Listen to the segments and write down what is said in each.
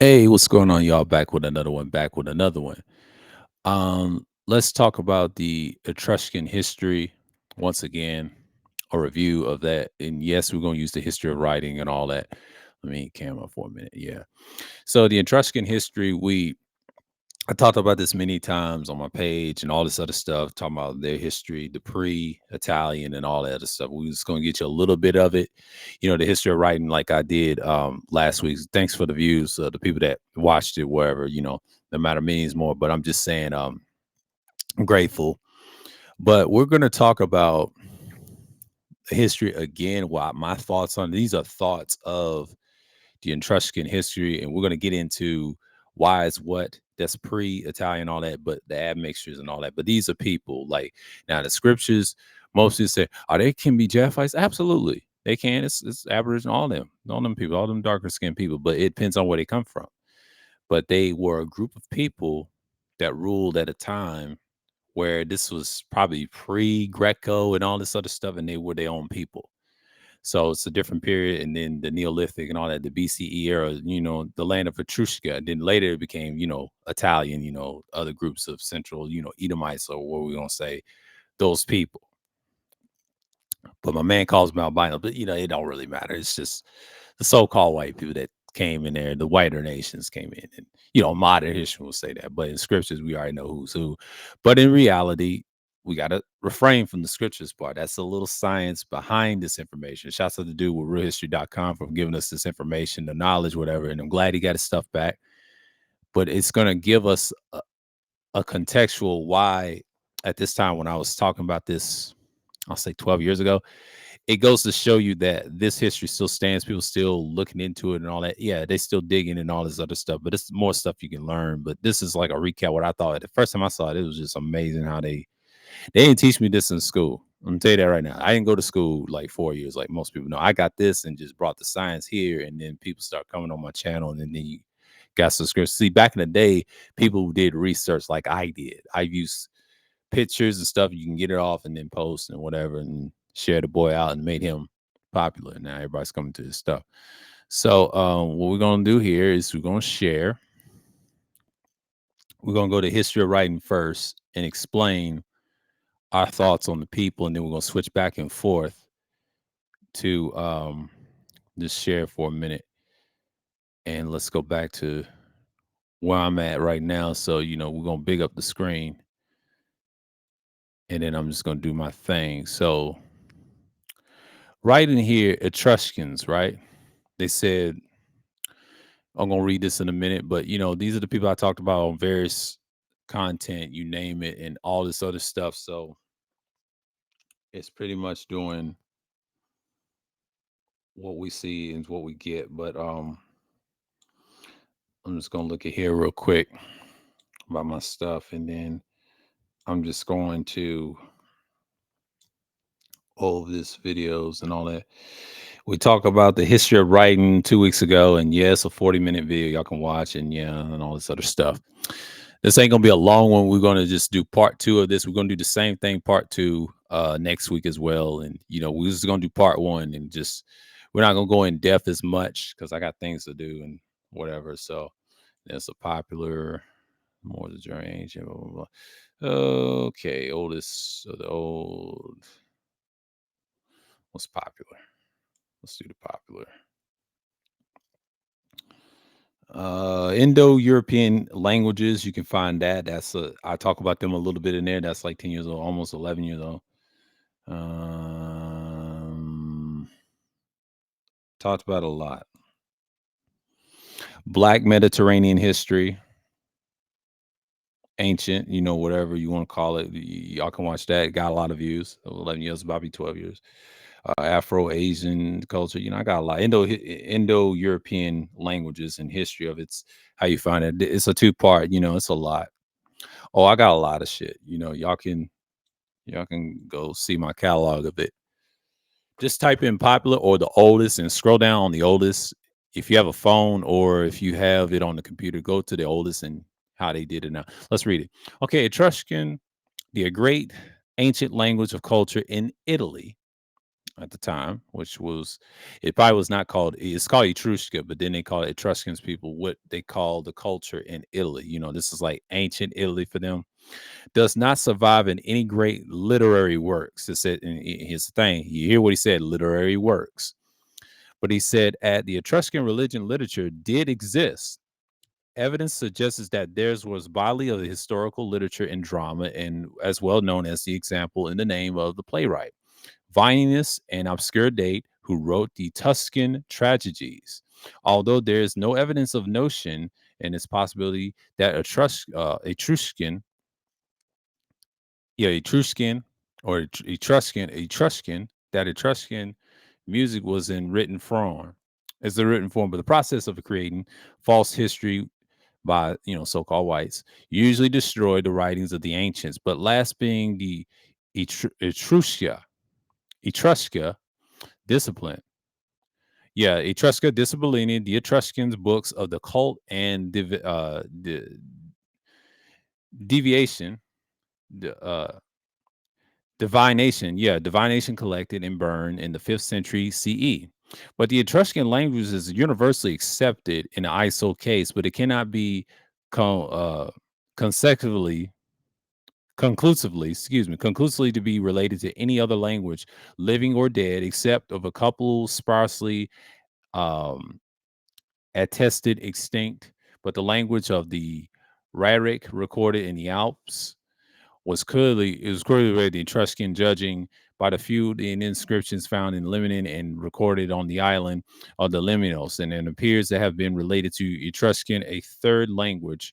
Hey, what's going on, y'all? Back with another one. Let's talk about the Etruscan history once again, a review of that. And yes, we're gonna use the history of writing and all that. Let me camera for a minute. Yeah. So the Etruscan history, I talked about this many times on my page and all this other stuff, talking about their history, the pre-Italian and all that other stuff. We just gonna get you a little bit of it, the history of writing, like I did last week. Thanks for the views, the people that watched it, wherever, no matter means more. But I'm just saying, I'm grateful. But we're gonna talk about history again. Why my thoughts on these are thoughts of the Etruscan history, and we're going to get into why is what that's pre-Italian, all that, but the admixtures and all that. But these are people like now the scriptures mostly say, "Oh, they can be Japhites." Absolutely, they can. It's Aboriginal, all them people, all them darker skinned people. But it depends on where they come from. But they were a group of people that ruled at a time where this was probably pre-Greco and all this other stuff, and they were their own people. So it's a different period, and then the Neolithic and all that, the BCE era, the land of Etruska. And then later it became, Italian, other groups of central, Edomites, or what we're gonna say, those people. But my man calls them albino, but it don't really matter. It's just the so-called white people that came in there, the whiter nations came in, and modern history will say that. But in scriptures, we already know who's who. But in reality, we gotta refrain from the scriptures part. That's a little science behind this information. Shouts out to dude with realhistory.com for giving us this information, the knowledge, whatever. And I'm glad he got his stuff back. But it's gonna give us a contextual why at this time when I was talking about this, I'll say 12 years ago, it goes to show you that this history still stands. People still looking into it and all that. Yeah, they still digging and all this other stuff, but it's more stuff you can learn. But this is like a recap. What I thought the first time I saw it, it was just amazing how they didn't teach me this in school. I'm gonna tell you that right now. I didn't go to school like 4 years, like most people know. I got this and just brought the science here, and then people start coming on my channel, and then you got subscribers. See, back in the day, people did research like I did. I used pictures and stuff. You can get it off and then post and whatever and share the boy out and made him popular. Now everybody's coming to his stuff. So what we're gonna do here is we're gonna share. We're gonna go to history of writing first and explain our thoughts on the people, and then we're gonna switch back and forth to just share for a minute. And let's go back to where I'm at right now. So, we're gonna big up the screen and then I'm just gonna do my thing. So right in here, Etruscans, right? They said, I'm gonna read this in a minute, but these are the people I talked about on various content, you name it, and all this other stuff. So it's pretty much doing what we see and what we get. But I'm just gonna look at here real quick about my stuff, and then I'm just going to all of this videos and all that. We talked about the history of writing 2 weeks ago, and yes, a 40-minute video y'all can watch, and yeah, and all this other stuff. This ain't gonna be a long one. We're gonna just do part two of this. We're gonna do the same thing, part two, next week as well. And we're just gonna do part one and just we're not gonna go in depth as much because I got things to do and whatever. So that's a popular more the journey ancient. Blah, blah, blah. Okay, oldest so the old what's popular? Let's do the popular. Indo-European languages, you can find that. I talk about them a little bit in there. That's like 10 years old, almost 11 years old. Um, Talked about a lot. Black Mediterranean history, ancient, whatever you want to call it. Y'all can watch that. Got a lot of views. 11 years, probably 12 years. Afro Asian culture, I got a lot. Indo-European languages and history of it's how you find it. It's a two-part, it's a lot. Oh, I got a lot of shit. Y'all can go see my catalog of it. Just type in popular or the oldest and scroll down on the oldest. If you have a phone or if you have it on the computer, go to the oldest and how they did it now. Let's read it. Okay, Etruscan, the great ancient language of culture in Italy. at the time, which was it probably was not called it's called Etrusca, but then they call it Etruscans people, what they call the culture in Italy. This is like ancient Italy for them. Does not survive in any great literary works. It said, and here's the thing, you hear what he said, literary works. But he said at the Etruscan religion literature did exist. Evidence suggests that theirs was bodily of the historical literature and drama, and as well known as the example in the name of the playwright. Vininus, an obscure date, who wrote the Tuscan tragedies. Although there is no evidence of notion and its possibility that Etruscan, yeah, Etruscan or that Etruscan music was in written form. It's the written form, but the process of creating false history by so-called whites usually destroyed the writings of the ancients. But last being the Etrusca discipline. Yeah, Etrusca Disciplini, the Etruscans books of the cult and deviation, the, divination. Yeah, divination collected and burned in the 5th century CE. But the Etruscan language is universally accepted in the ISO case, but it cannot be con- uh, consecutively conclusively to be related to any other language, living or dead, except of a couple sparsely um, attested extinct. But the language of the Raric recorded in the Alps was clearly related to Etruscan, judging by the few in inscriptions found in Limnon and recorded on the island of the Lemnos, and it appears to have been related to Etruscan, a third language,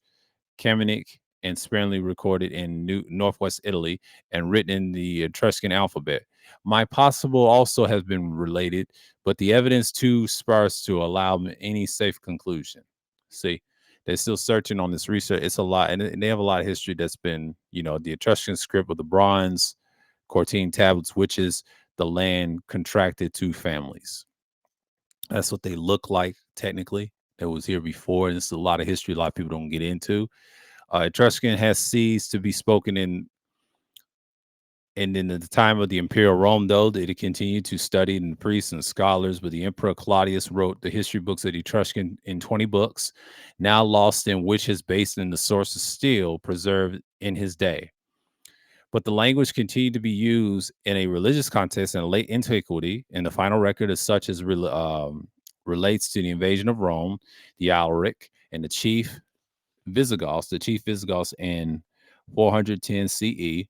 Camanic, and sparingly recorded in northwest Italy and written in the Etruscan alphabet. My possible also has been related, but the evidence too sparse to allow any safe conclusion. See, they're still searching on this research. It's a lot, and they have a lot of history that's been, the Etruscan script with the bronze Cortine tablets, which is the land contracted to families. That's what they look like technically. That was here before, and it's a lot of history a lot of people don't get into. Etruscan has ceased to be spoken in, and in the time of the imperial Rome, though, it continued to study in priests and scholars. But the Emperor Claudius wrote the history books of Etruscan in 20 books, now lost, in which is based in the sources still preserved in his day. But the language continued to be used in a religious context in late antiquity, and the final record as such as relates to the invasion of Rome, the Alaric, and the chief Visigoths in 410 CE,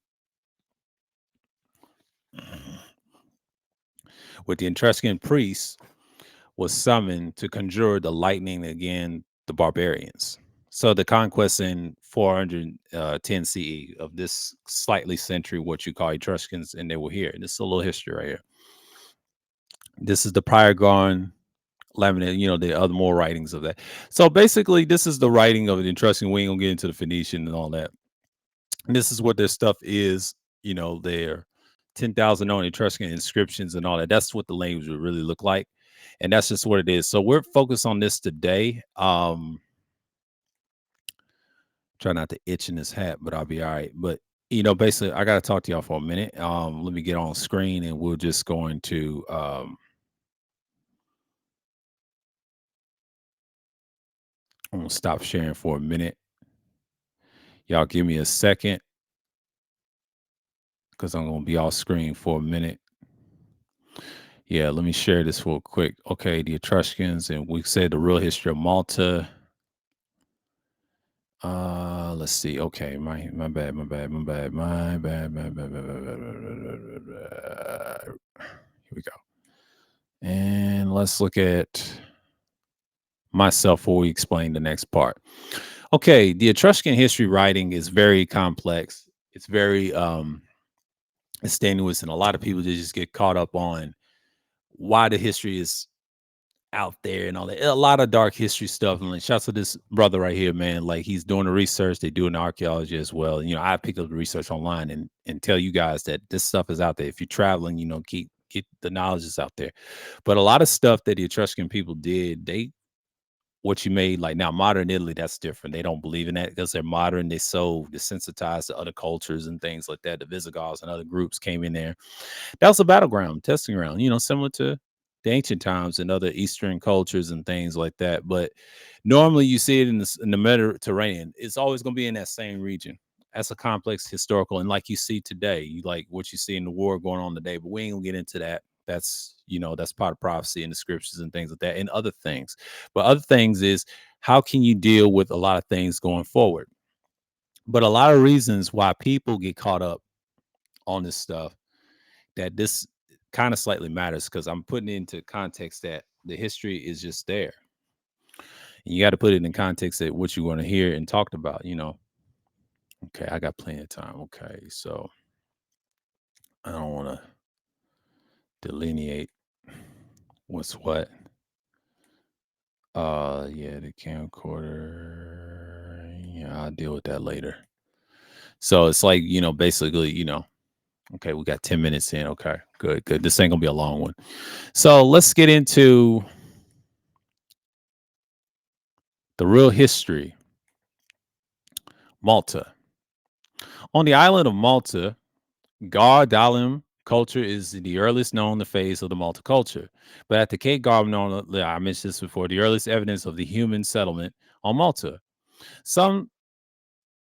with the Etruscan priests was summoned to conjure the lightning again the barbarians. So the conquest in 410 CE of this slightly century, what you call Etruscans, and they were here. This is a little history right here. This is the Pyragon laminate, the other more writings of that. So basically, this is the writing of the Etruscan. We ain't gonna get into the Phoenician and all that. And this is what their stuff is, their 10,000 known Etruscan inscriptions and all that. That's what the language would really look like. And that's just what it is. So we're focused on this today. Try not to itch in this hat, but I'll be all right. But basically I gotta talk to y'all for a minute. Let me get on screen and we're just going to I'm gonna stop sharing for a minute. Y'all give me a second because I'm gonna be off screen for a minute. Yeah, let me share this real quick. Okay, the Etruscans, and we said the real history of Malta. Let's see. Okay, my bad, Here we go. And let's look at myself before we explain the next part. Okay, the Etruscan history writing is very complex. It's very tenuous, and a lot of people just get caught up on why the history is out there and all that. A lot of dark history stuff. And like, shouts to this brother right here, man. Like he's doing the research. They doing the archaeology as well. I pick up the research online and tell you guys that this stuff is out there. If you're traveling, get the knowledge is out there. But a lot of stuff that the Etruscan people did, they what you made like now modern Italy, that's different. They don't believe in that because they're modern. They so desensitized to other cultures and things like that. The Visigoths and other groups came in there. That was a battleground, testing ground, similar to the ancient times and other Eastern cultures and things like that. But normally you see it in the Mediterranean. It's always going to be in that same region. That's a complex historical, and like you see today, you like what you see in the war going on today. But we ain't gonna get into that. That's part of prophecy in the scriptures and things like that, and other things. But other things is how can you deal with a lot of things going forward? But a lot of reasons why people get caught up on this stuff that this kind of slightly matters because I'm putting it into context that the history is just there. And you got to put it in context that what you want to hear and talked about. Okay, I got plenty of time. Okay, so I don't want to delineate what's what. Yeah, the camcorder. Yeah, I'll deal with that later. So it's like, basically, okay, we got 10 minutes in. Okay, good, good. This ain't gonna be a long one. So let's get into the real history. Malta. On the island of Malta, Gar Dalim culture is the earliest known the phase of the Malta culture. But at the Cape Gar, I mentioned this before, the earliest evidence of the human settlement on Malta. Some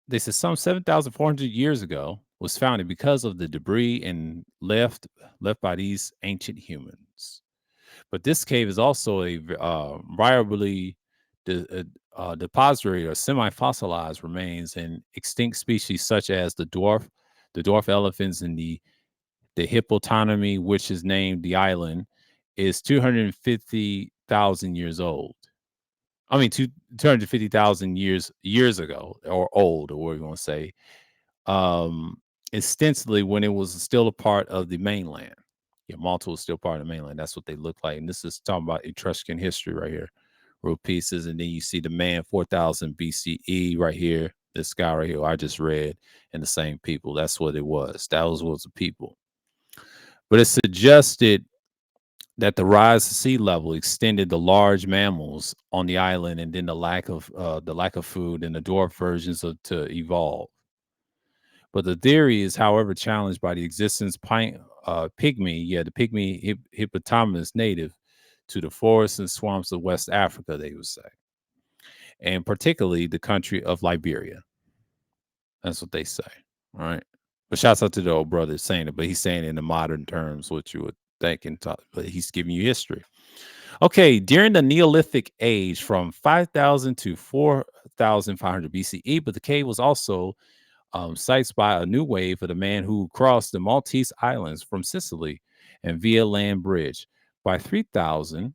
They said some 7,400 years ago was founded because of the debris and left by these ancient humans. But this cave is also a variably depository or semi-fossilized remains in extinct species such as the dwarf elephants and the hippopotami, which is named the island, is 250,000 years old. I mean, 250,000 years ago, or old, or what you want to say. Um, Extensively when it was still a part of the mainland. Yeah, Malta was still part of the mainland. That's what they look like. And this is talking about Etruscan history right here. Real pieces. And then you see the man 4000 BCE right here. This guy right here I just read, and the same people. That's what it was. That was the people. But it suggested that the rise of sea level extended the large mammals on the island, and then the lack of food and the dwarf versions to evolve. But the theory is, however, challenged by the existence the pygmy hippopotamus native to the forests and swamps of West Africa, they would say, and particularly the country of Liberia. That's what they say. All right. But shouts out to the old brother saying it, but he's saying it in the modern terms, what you would think and talk, but he's giving you history. Okay, during the Neolithic age from 5,000 to 4,500 BCE, but the cave was also sites by a new wave of the man who crossed the Maltese Islands from Sicily and via land bridge by 3000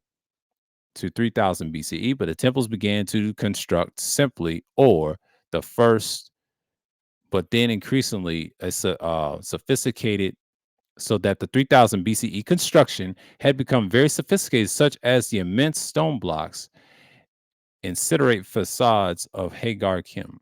to 3000 BCE. But the temples began to construct simply, or the first, but then increasingly sophisticated, so that the 3000 BCE construction had become very sophisticated, such as the immense stone blocks and considerate facades of Hagar Kim.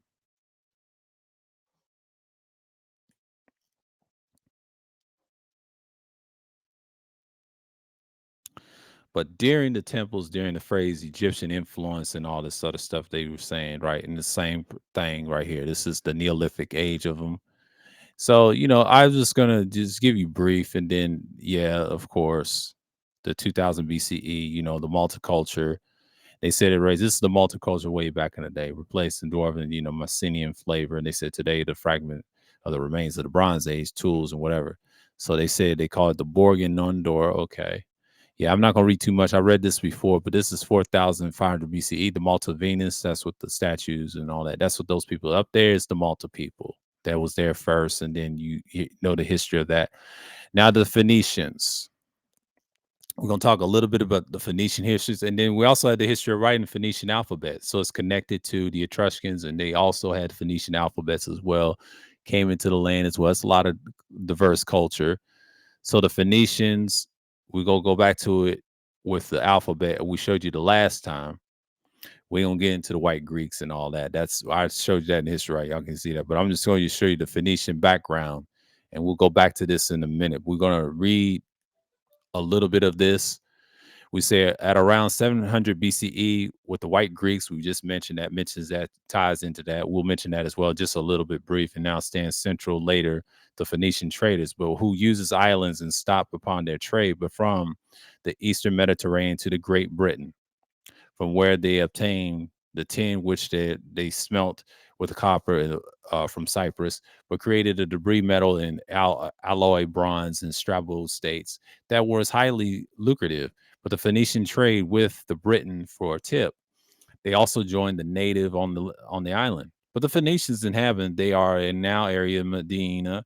But during the temples, during the phrase Egyptian influence and all this other stuff they were saying, right? And the same thing right here. This is the Neolithic age of them. So, I was just gonna just give you brief, and then yeah, of course, the 2000 BCE, the multiculture. They said it raised. This is the multicultural way back in the day, replacing dwarven, Mycenaean flavor. And they said today the fragment of the remains of the Bronze Age tools and whatever. So they said they call it the Borgian Nondor. Okay. Yeah, I'm not going to read too much. I read this before, but this is 4,500 BCE, the Malta Venus. That's what the statues and all that. That's what those people up there is, the Malta people that was there first. And then you know the history of that. Now, the Phoenicians. We're going to talk a little bit about the Phoenician histories. And then we also had the history of writing the Phoenician alphabet. So it's connected to the Etruscans, and they also had Phoenician alphabets as well, came into the land as well. It's a lot of diverse culture. So the Phoenicians, we go back to it with the alphabet we showed you the last time. We don't get into the white Greeks and all that. I showed you that in history, right? Y'all can see that. But I'm just going to show you the Phoenician background, and we'll go back to this in a minute. We're going to read a little bit of this, We say at around 700 BCE with the white Greeks, we just mentions that, ties into that. We'll mention that as well, just a little bit brief, and now stands central later, the Phoenician traders, but who uses islands and stop upon their trade, but from the Eastern Mediterranean to the Great Britain, from where they obtained the tin which they smelt with the copper from Cyprus, but created a debris metal in alloy bronze and Strabo states that was highly lucrative. But the Phoenician trade with the Britain for a tip. They also joined the native on the island. But the Phoenicians inhabit they are in now area Medina.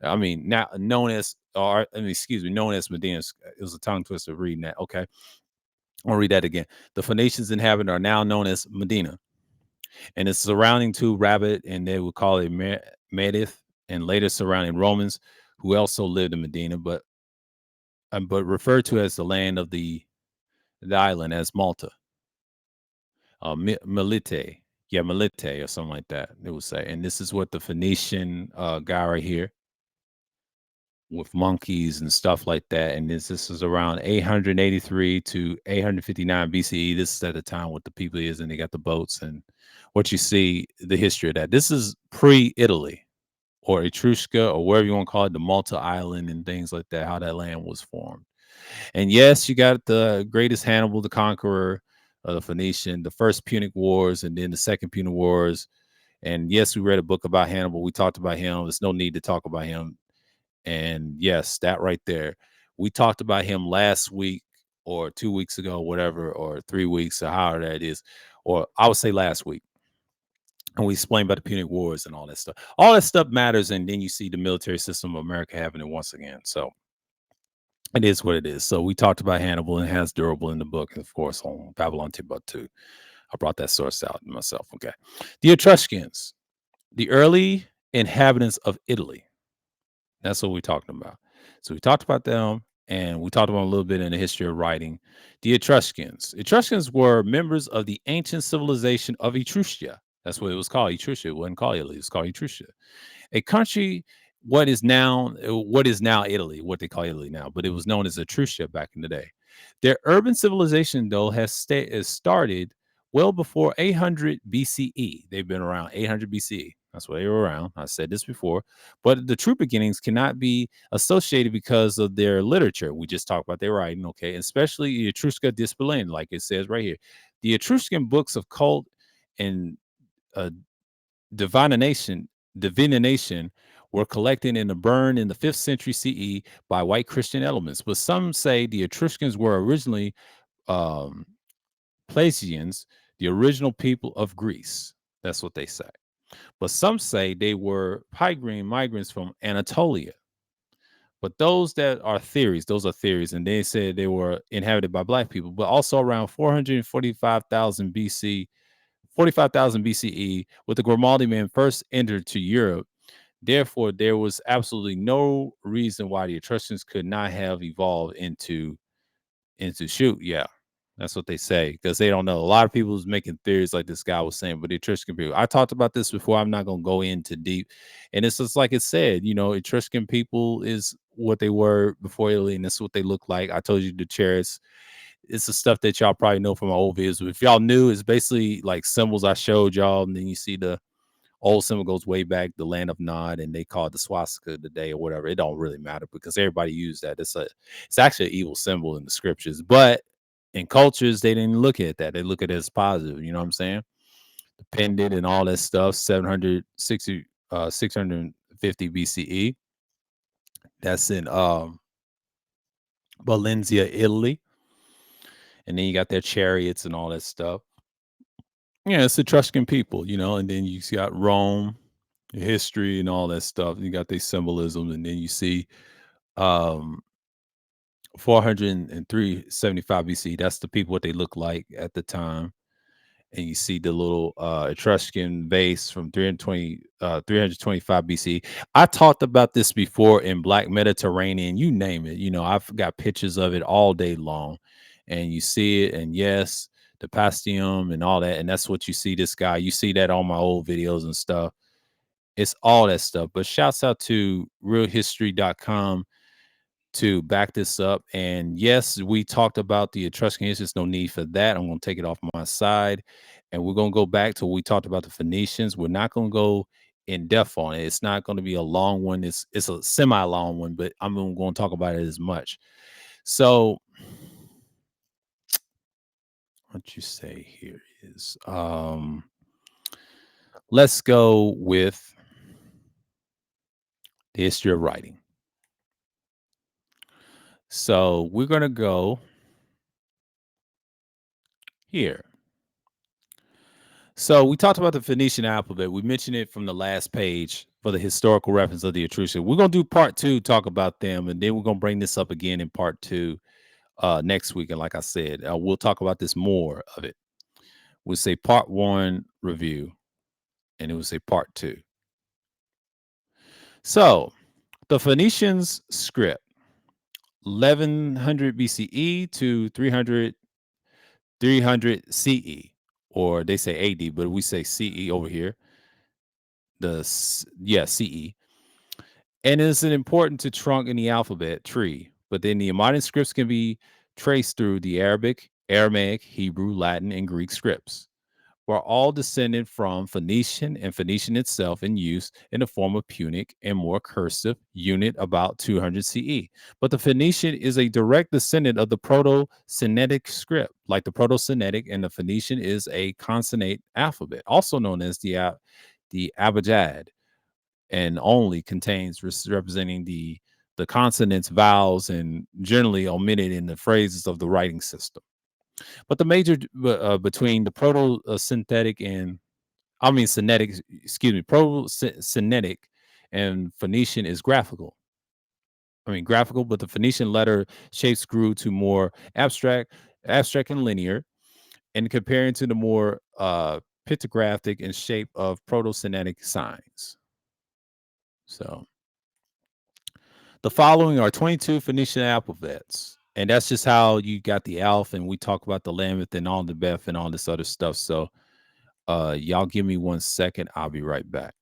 I mean, now known as, or I mean, excuse me, known as Medina. It was a tongue twister reading that. Okay, I'll read that again. The Phoenicians inhabit are now known as Medina, and it's surrounding to Rabbit, and they would call it Medith, and later surrounding Romans, who also lived in Medina, but referred to as the land of the island as Malta, Melite, yeah, Melite or something like that. They would say, and this is what the Phoenician guy right here with monkeys and stuff like that. And this is around 883 to 859 BCE. This is at the time what the people is, and they got the boats and what you see the history of that. This is pre-Italy or Etrusca or wherever you want to call it, the Malta Island and things like that. How that land was formed. And yes, you got the greatest Hannibal the Conqueror, the Phoenician, the first Punic Wars, and then the second Punic Wars. And yes, we read a book about Hannibal. We talked about him. There's no need to talk about him. And yes, that right there. We talked about him last week or 2 weeks ago, whatever, or 3 weeks, or however that is. Or I would say last week. And we explained about the Punic Wars and all that stuff. All that stuff matters. And then you see the military system of America having it once again. So it is what it is. So we talked about Hannibal and has durable in the book, and of course, on Babylon Timbuktu. I brought that source out myself. Okay. The Etruscans, the early inhabitants of Italy. That's what we're talking about. So we talked about them, and we talked about a little bit in the history of writing. The Etruscans. Etruscans were members of the ancient civilization of Etruria. That's what it was called. Etruria. It wasn't called Italy. It was called Etruria, a country what is now Italy, what they call Italy now, but it was known as Etruria back in the day. Their urban civilization, though, has started well before 800 BCE. They've been around 800 BCE. That's why they were around. I said this before, but the true beginnings cannot be associated because of their literature. We just talked about their writing, okay, especially the Etrusca Dispelin, like it says right here. The Etruscan books of cult and uh, divination divination were collected and burned in the 5th century CE by white Christian elements. But some say the Etruscans were originally um, Plasians, the original people of Greece. That's what they say. But some say they were pilgrim migrants from Anatolia. But those are theories, and they said they were inhabited by black people. But also around 445,000 BC, 45,000 BCE, with the Grimaldi men first entered to Europe. Therefore, there was absolutely no reason why the Etruscans could not have evolved into shoot. Yeah, that's what they say because they don't know. A lot of people was making theories like this guy was saying, but the Etruscan people. I talked about this before. I'm not gonna go into deep, and it's just like it said. Etruscan people is what they were before Italy, and that's what they look like. I told you the chariots. It's the stuff that y'all probably know from my old videos. But if y'all knew, it's basically like symbols I showed y'all, and then you see the old symbol goes way back, the land of Nod, and they call it the swastika today or whatever. It don't really matter because everybody used that. It's actually an evil symbol in the scriptures, but in cultures they didn't look at that. They look at it as positive. You know what I'm saying? The pendant and all that stuff. 650 BCE. That's in Valencia, Italy, and then you got their chariots and all that stuff. Yeah, it's Etruscan people, and then you got Rome, history and all that stuff. You got their symbolism, and then you see um 403 BC. That's the people what they look like at the time. And you see the little Etruscan base from 325 BC. I talked about this before in Black Mediterranean, you name it. I've got pictures of it all day long, and you see it. And yes, the Pastium and all that. And that's what you see this guy. You see that on my old videos and stuff. It's all that stuff. But shouts out to realhistory.com to back this up. And yes, we talked about the Etruscan history. There's no need for that. I'm going to take it off my side. And we're going to go back to what we talked about the Phoenicians. We're not going to go in depth on it. It's not going to be a long one. It's a semi long one, but I'm going to talk about it as much. So what you say here is let's go with the history of writing. So we're going to go here. So we talked about the Phoenician alphabet. We mentioned it from the last page for the historical reference of the Etruscans. We're going to do part two, talk about them, and then we're going to bring this up again in part two next week. And like I said, we'll talk about this more of it. We'll say part one review, and it will say part two. So the Phoenicians script, 1100 BCE to 300 CE, or they say AD, but we say CE over here. CE. And it's an important to trunk in the alphabet tree, but then the modern scripts can be traced through the Arabic, Aramaic, Hebrew, Latin, and Greek scripts. We're all descended from Phoenician and Phoenician itself in use in the form of Punic and more cursive unit about 200 CE. But the Phoenician is a direct descendant of the Proto-Semitic script. Like the Proto-Semitic and the Phoenician is a consonant alphabet, also known as the Abjad, and only contains representing the consonants, vowels, and generally omitted in the phrases of the writing system. But the major between the proto-synthetic and Semitic, excuse me, proto-Semitic and Phoenician is graphical. Graphical, but the Phoenician letter shapes grew to more abstract and linear, and comparing to the more pictographic in shape of proto-Semitic signs. So the following are 22 Phoenician alphabets. And that's just how you got the Alph, and we talk about the Lambeth and all the Beth and all this other stuff. So y'all give me 1 second. I'll be right back.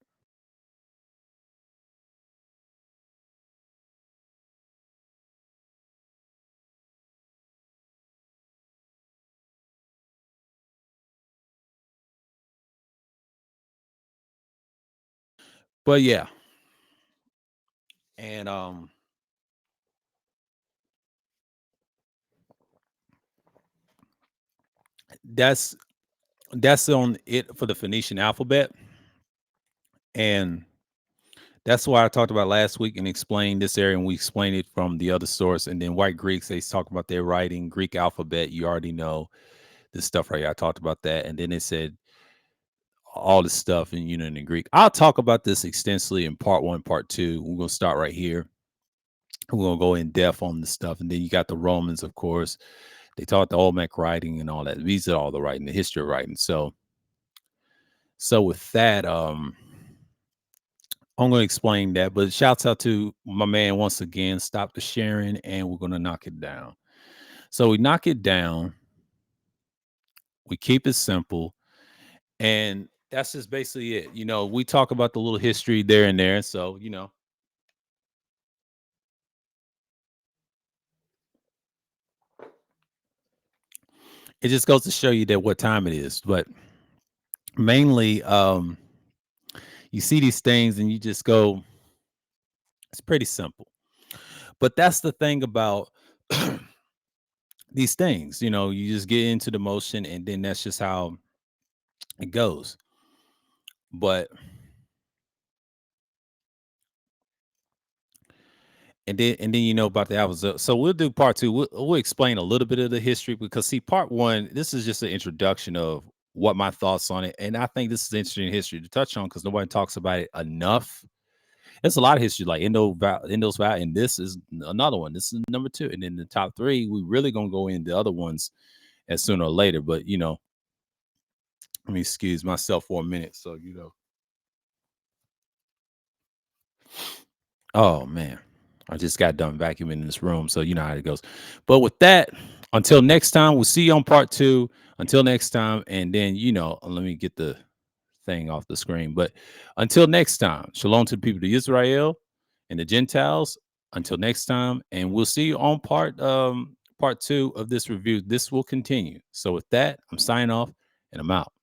But yeah. And that's on it for the Phoenician alphabet. And that's why I talked about last week and explained this area, and we explained it from the other source. And then white Greeks, they talk about their writing, Greek alphabet. You already know this stuff right here. I talked about that. And then it said all this stuff in Unit and Greek. I'll talk about this extensively in part one, part two. We're going to start right here. We're going to go in depth on this stuff. And then you got the Romans, of course. They taught the Olmec writing and all that. These are all the writing, the history of writing. So with that, I'm going to explain that. But shouts out to my man once again. Stop the sharing, and we're going to knock it down. So we knock it down. We keep it simple. And that's just basically it. We talk about the little history there and there. So, it just goes to show you that what time it is. But mainly, you see these things and you just go, it's pretty simple. But that's the thing about these things, you just get into the motion and then that's just how it goes. But and then about the albums. So we'll do part two. We'll explain a little bit of the history, because see, part one, this is just an introduction of what my thoughts on it, and I think this is interesting history to touch on because nobody talks about it enough. There's a lot of history like Indo's Valley, and this is another one. This is number two, and then the top three, we really gonna go into the other ones as sooner or later. But let me excuse myself for a minute. So oh man, I just got done vacuuming in this room, so you know how it goes. But with that, until next time, we'll see you on part two. Until next time, and then let me get the thing off the screen. But until next time, shalom to the people of Israel and the Gentiles. Until next time, and we'll see you on part two of this review. This will continue. So with that, I'm signing off and I'm out.